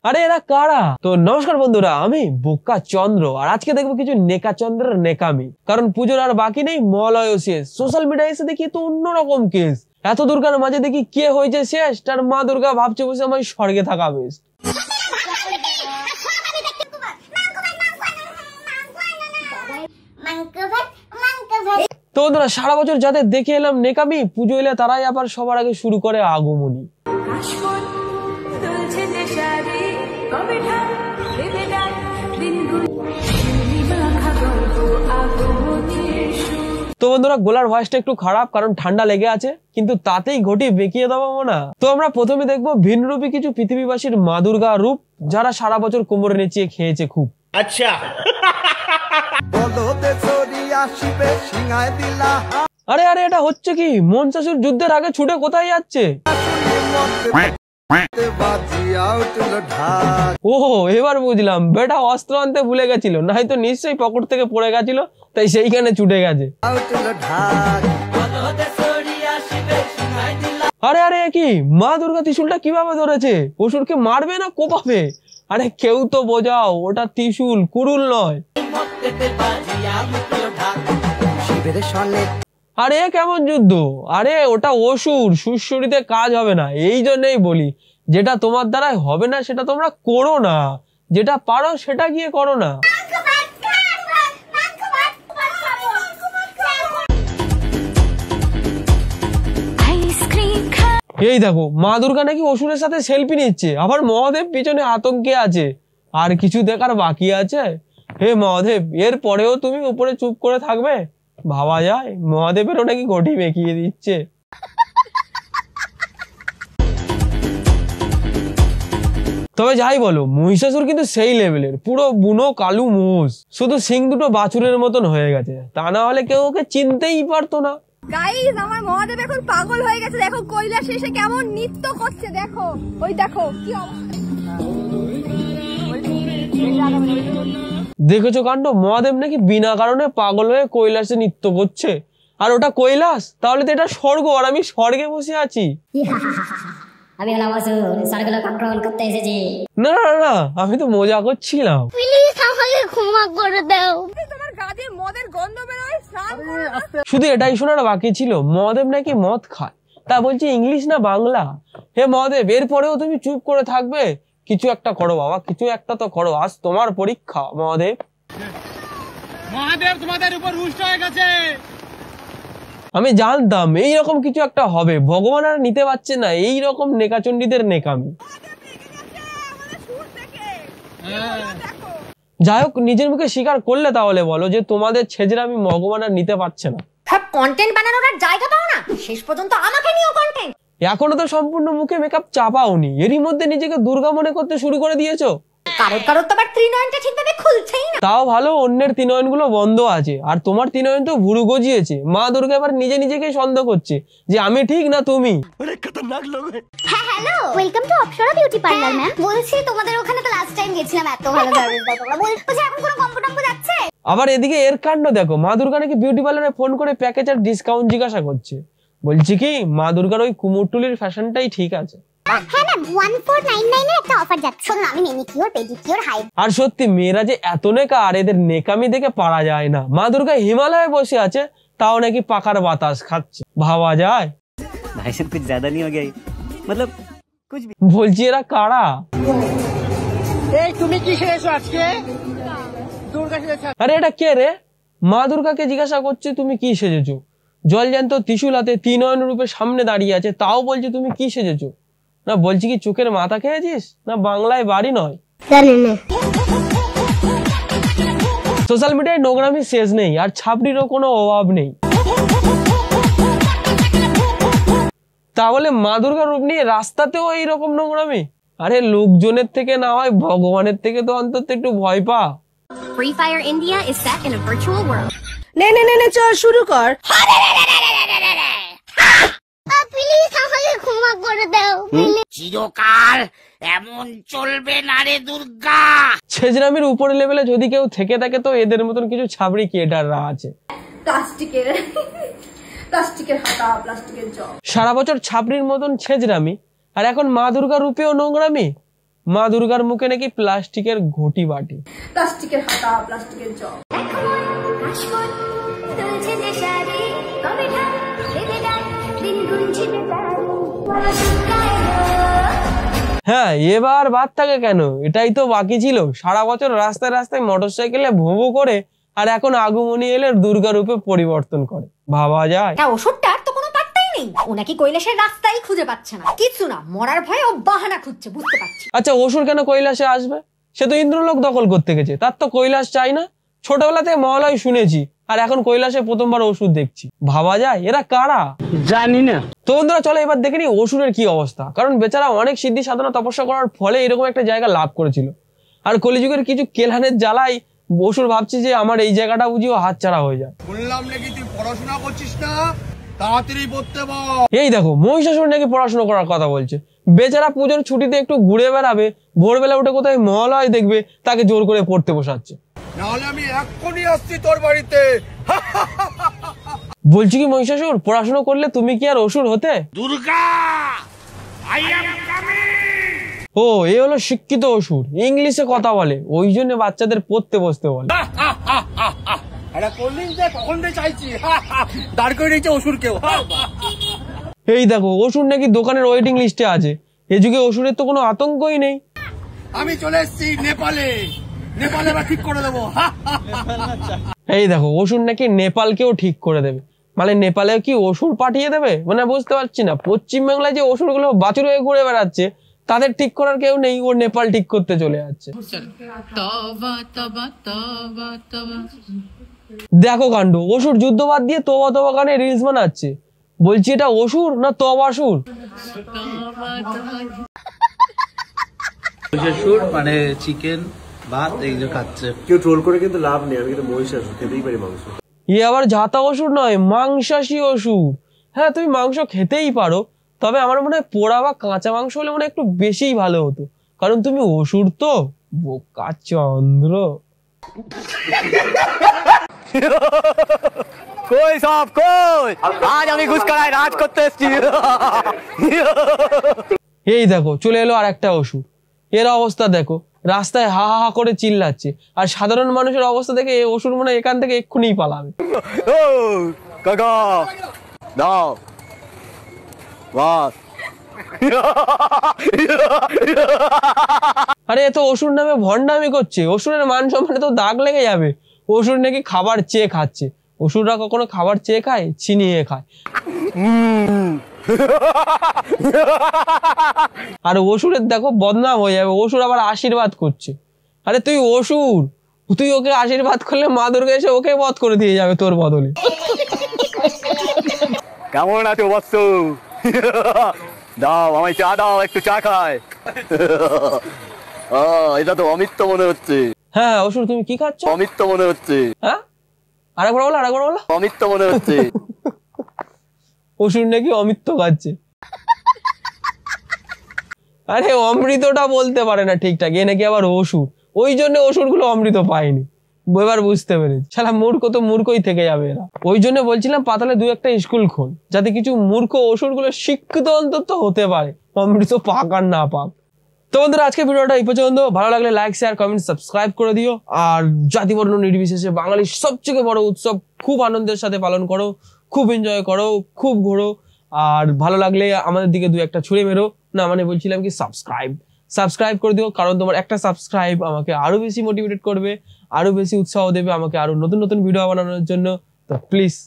আরে এরা কারা? তো নমস্কার বন্ধুরা, আমি বোকা চন্দ্র, আর আজকে দেখবো কিছু নেকা চন্দ্রের নেকামি। কারণ পুজোর আর বাকি নেই, মলয় শেষ। সোশ্যাল মিডিয়ায় এসে দেখি তো অন্যরকম কেস। এত দুর্গার মাঝে দেখি কে হয়েছে শেষ, তার মা দুর্গা ভাবছে বসে আমার স্বর্গে থাকা বেশ। তো বন্ধুরা, সারা বছর যাদের দেখে এলাম নেকামি, পুজো এলে তারাই আবার সবার আগে শুরু করে আগমনী। তো বন্ধুরা, গোলার ভয়েসটা একটু খারাপ, কারণ ঠান্ডা লেগে আছে, কিন্তু তাতেই ঘটি বেঁকিয়ে দেবো না। তো আমরা প্রথমে দেখবো ভিনরূপী কিছু পৃথিবীবাসীর মা দুর্গা রূপ, যারা সারা বছর কোমরে নেচিয়ে খেয়েছে খুব। আচ্ছা, আরে আরে এটা হচ্ছে কি? মনসাসুর যুদ্ধের আগে ছুটে কোথায় যাচ্ছে? ও এবার বুঝলাম, বেটা অস্ত্র আনতে ভুলে গেছিল, নাই তো নিশ্চয়ই পকেট থেকে পড়ে গেছিল, তাই সেইখানে ছুটে গেছে। আরে আরে কি মা দুর্গা ত্রিশূলটা কিভাবে ধরেছে? অসুরকে মারবে না কোপাবে? আরে কেউ তো বোঝাও, ওটা ত্রিশূল, কুড়ুল নয়। আরে কেমন যুদ্ধ? আরে ওটা অসুর, সুরসুরিতে কাজ হবে না। এই জন্যই বলি, যেটা তোমার দ্বারা হবে না সেটা তোমরা করো না, যেটা পারো সেটা গিয়ে করো না। এই দেখো, মা দুর্গা নাকি অসুরের সাথে সেলফি নিচ্ছে, আবার মহাদেব পিছনে আতঙ্কে আছে। আর কিছু দেখার বাকি আছে? হে মহাদেব, এর পরেও তুমি উপরে চুপ করে থাকবে? ভাবা যায়, মহাদেবেরও নাকি ঘটি বেঁকিয়ে দিচ্ছে। তবে যাই বলো, মহিষাসুর কিন্তু সেই লেভেলের, পুরো বুনো কালু মোষ, শুধু সিং দুটো বাছুরের মতন হয়ে গেছে, তা না হলে কেউ ওকে চিনতেই পারতো না। গাইস, আমার মহাদেব এখন পাগল হয়ে গেছে। দেখো কৈলাসে এসে কেমন নৃত্য করছে, দেখো ওই দেখো কি অবস্থা। দেখেছো কাণ্ড? মহাদেব নাকি বিনা কারণে পাগল হয়ে কৈলাসে নৃত্য করছে। আর ওটা কৈলাস, তাহলে তো এটা স্বর্গ, আর আমি স্বর্গে বসে আছি। আমি হলাম অসুর, স্বর্গলোক আক্রমণ করতে এসেছি। না না না, আমি তো মজা করছিলাম। প্লিজ আমাকে ক্ষমা করে দাও। তোমার গা দিয়ে মদের গন্ধ বেরোয়, স্নান করে। শুধু এটাই শোনার বাকি ছিল, মহাদেব নাকি মদ খায়। তা বলছি ইংলিশ না বাংলা? হে মহাদেব, এরপরেও তুমি চুপ করে থাকবে? কিছু একটা করো বাবা, কিছু একটা তো করো, আজ তোমার পরীক্ষা। মহাদেব তোমাদের উপর রুষ্ট হয়ে গেছে। আমি জানতাম এইরকম কিছু একটা হবে, ভগবান আর নিতে পারছে না এইরকম নেকাচণ্ডীদের নেকামি। যাই হোক, নিজের মুখে স্বীকার করলে তাহলে বলো যে তোমাদের ছেজরা আমি ভগবান আর নিতে পারছে না। কন্টেন্ট বানানোর আর জায়গা পাও না, শেষ পর্যন্ত আমাকে নিয়েও কন্টেন্ট। এখনো তো সম্পূর্ণ মুখে মেকআপ চাপাওনি, এরই মধ্যে নিজেকে দুর্গা মনে করতে শুরু করে দিয়েছো। কারোর তো আবার ত্রিনয়নটা ঠিকভাবে খুলছেই না। তাও ভালো, অন্যের ত্রিনয়ন গুলো বন্ধ আছে, আর তোমার ত্রিনয়ন তো ভুরু গজিয়েছে। মা দুর্গা এবার নিজেকে সন্দেহ করছে যে আমি ঠিক না তুমি। হ্যাঁ hello, welcome to Apsara beauty parlour ma'am. বলছি তোমাদের ওখানে তো লাস্ট টাইম গেছিলাম, এত ভালো সার্ভিস দাও তোমরা। বলছি এখন কোনো কম্পো যাচ্ছে? আবার এদিকে এর কাণ্ড দেখো, মা দুর্গা নাকি বিউটি পার্লারে ফোন করে প্যাকেজ আর ডিসকাউন্ট জিজ্ঞাসা করছে। বলছি কি, মা দুর্গার ওই কুমোরটুলির ফ্যাশনটাই ঠিক আছে। হ্যাঁ ম্যাম, 1499 এর একটা অফার যাচ্ছে। শোনো, আমি ম্যানিকিউর, পেডিকিউর, হাই। আর সত্যি মেয়েরা যে এত নেকা, আর এদের নেকামি দেখে পারা যায় না। মা দুর্গা হিমালয়ে বসে আছে, তাও নাকি পাখার বাতাস খাচ্ছে। ভাবা যায়? ভাই সাহেব कुछ ज्यादा नहीं हो गया, मतलब कुछ भी। বলছি এরা কারা? এই তুমি কি সেজেছো আজকে? দুর্গা সেজেছো? আরে এটা কে রে? মা দুর্গাকে জিজ্ঞাসা করছে তুমি কি সেজেছো। জলজ্যান্ত ত্রিশূল হাতে ত্রিনয়ন রূপে সামনে দাঁড়িয়ে আছে, তাও বলছে তুমি কি সেজেছো। না বলছি কি চোখের মাথা খেয়েছিস, না বাংলায় বাড়ি নয়? সোশ্যাল মিডিয়ায় নোংরামি শেষ নেই, আর ছাপড়িরও কোনো অভাব নেই। তাহলে মা দুর্গার রূপ নিয়ে রাস্তাতেও এইরকম নোংরামি? আরে লোকজনের থেকে না হয় ভগবানের থেকে তো অন্তত একটু ভয় পা। Free Fire India is set in a virtual world. নে চল শুরু কর। প্লিজ আমাকে ক্ষমা করে দাও। চিরকাল এমন চলবে না রে দুর্গা। ছেজরামির উপরে লেভেলে যদি কেউ থেকে থাকে, তো এদের মতন কিছু ছাবড়ি ক্রিয়েটাররা আছে। প্লাস্টিকের হাতা, প্লাস্টিকের জগ। সারা বছর ছাবড়ির মতন ছেজরামি, আর এখন মা দুর্গার রূপেও নোংরামি। মা দুর্গার মুখে নাকি প্লাস্টিকের ঘটি বাটি, প্লাস্টিকের হাতা, প্লাস্টিকের জগ। হ্যাঁ এবার বাদ থাকে কেন, এটাই তো বাকি ছিল। সারা বছর রাস্তায় রাস্তায় মোটরসাইকেলে ভোঁ করে, আর এখন আগমনী এলে দুর্গা রূপে পরিবর্তন করে। ভাবা যায়? ওষুধটার তো কোনো পাত্তাই নেই। ও নাকি কৈলাসের রাস্তাই খুঁজে পাচ্ছে না, কিছু না, মরার ভয়ে ও বাহানা খুঁজছে, বুঝতে পারছি। আচ্ছা অসুর কেন কৈলাসে আসবে? সে তো ইন্দ্রলোক দখল করতে গেছে, তার তো কৈলাস চাই না। ছোটবেলাতে মহালয় শুনেছি, আর এখন কৈলাসে প্রথমবার অসুর দেখছি। ভাবা যায় এরা কারা? জানি না। তো বন্ধুরা চলো এবার দেখে নি অসুরের কি অবস্থা। কারণ বেচারা অনেক সিদ্ধি সাধনা তপস্যা করার ফলে এরকম একটা জায়গা লাভ করেছিল, আর কলিযুগের কিছু কেলহানের জ্বালাই অসুর ভাবছে যে আমার এই জায়গাটা বুঝিও হাতছাড়া হয়ে যায়। বললাম নাকি তুই পড়াশোনা করছিস না, তাড়াতাড়ি পড়তে বল। এই দেখো মহিষাসুর নাকি পড়াশোনা করার কথা বলছে। বেচারা পুজোর ছুটিতে একটু ঘুরে বেড়াবে, ভোরবেলা উঠে কোথায় মহালয় দেখবে, তাকে জোর করে পড়তে বসাচ্ছে। নাহলে আমি এক্ষুনি আসছি তোর বাড়িতে। বলছি কি মহিষাসুর, পড়াশোনা করলে তুমি কি আর অসুর হতে? Durga, I am coming. ও এ হলো শিক্ষিত অসুর, ইংলিশে কথা বলে, ওই জন্য বাচ্চাদের পড়তে বসতে বলে। এটা কোল্ডিং যে কখন দিয়ে চাইছি, দাঁড় করে রেখেছে অসুরকেও। এই দেখো অসুর নাকি দোকানের ওয়েটিং লিস্টে আছে। এ যুগে অসুরের তো কোনো আতঙ্কই নেই। আমি চলে এসেছি নেপালে, নেপালে এবার ঠিক করে দেবো। এই দেখো অসুর নাকি নেপালকেও ঠিক করে দেবে। মানে নেপালে কি অসুর পাঠিয়ে দেবে? মানে বুঝতে পারছি না। পশ্চিমবাংলায় যে অসুর গুলো বাছুর হয়ে ঘুরে বেড়াচ্ছে, তাদের ঠিক করার কেউ নেই, ও নেপাল ঠিক করতে চলে যাচ্ছে। দেখো কাণ্ড, অসুর যুদ্ধ বাদ দিয়ে তোবা তোবা গানে রিলস বানাচ্ছে। বলছি এটা অসুর না তবাসুর? মহিষাসুর মানে চিকেন ভাত এইগুলো খাচ্ছে। কেউ ট্রোল করে কিন্তু লাভ নেই, আমি কিন্তু মহিষাসুর খেতেই পারি মাংস। ই আবার জাতা অসুর নয়, মাংসাশী অসুর। হ্যাঁ তুমি মাংস খেতেই পারো, তবে আমার মনে হয় পোড়া বা কাঁচা মাংস হলে মনে হয় একটু বেশিই ভালো হতো, কারণ তুমি অসুর তো। বোকা চন্দ্র। কই সব কই, আজ আমি ঘুষকারায় রাজ করতে এসেছি। এই দেখো চলে এলো আর একটা অসুর। এর অবস্থা দেখো, রাস্তায় হা হা হা করে চিল্লাচ্ছে, আর সাধারণ মানুষের অবস্থা দেখে এই অসুর মনে হয় এখান থেকে এক্ষুনি পালাবে। ও কাকা দাও বাস। আরে এ তো অসুর নামে ভণ্ডামি করছে, অসুরের মান সম্মানে তো দাগ লেগে যাবে। অসুর নাকি খাবার চেয়ে খাচ্ছে। অসুররা কখনো খাবার চেয়ে খায়? ছিনিয়ে খায়। আর অসুরের দেখো বদনাম হয়ে যাবে, অসুর আবার আশীর্বাদ করছে। আরে তুই অসুর, তুই ওকে আশীর্বাদ করলে মা দুর্গা এসে ওকে বধ করে দিয়ে যাবে তোর বদলে। কেমন আছো বৎস? দাও আমায় চা দাও, একটু চা খায়। এটা তো অমিত্র মনে হচ্ছে। হ্যাঁ অসুর তুমি কি খাচ্ছ? অমিত্র মনে হচ্ছে। হ্যাঁ আরেকবার বলো, আরেকবার বলো। অমিত্র মনে হচ্ছে। অসুর নাকি অমৃত খাচ্ছে। আরে অমৃতটা বলতে পারে না ঠিকঠাক, এ নাকি আবার অসুর, ওই জন্য অসুর গুলো অমৃত পায়নি। এবার বুঝতে পেরেছি, শালা মূর্খ তো মূর্খই থেকে যাবে এরা। ওই জন্য বলছিলাম পাতালে দু একটা স্কুল খোল, যাতে কিছু মূর্খ অসুর গুলো শিক্ষিত অন্তত হতে পারে, অমৃত পাক আর না পাক। তো বন্ধুরা আজকে ভিডিওটা এই পর্যন্ত। ভালো লাগলে লাইক শেয়ার কমেন্ট সাবস্ক্রাইব করে দিও। আর জাতি বর্ণ নির্বিশেষে বাঙালির সবচেয়ে বড় উৎসব খুব আনন্দের সাথে পালন করো, খুব এনজয় করো, খুব ঘোরো। আর ভালো লাগলে আমাদের দিকে দু একটা ছুঁড়ে মেরো না, মানে বলছিলাম কি সাবস্ক্রাইব করে দিও, কারণ তোমার একটা সাবস্ক্রাইব আমাকে আরো বেশি মোটিভেটেড করবে, আরো বেশি উৎসাহ দেবে আমাকে আরো নতুন নতুন ভিডিও বানানোর জন্য। তো প্লিজ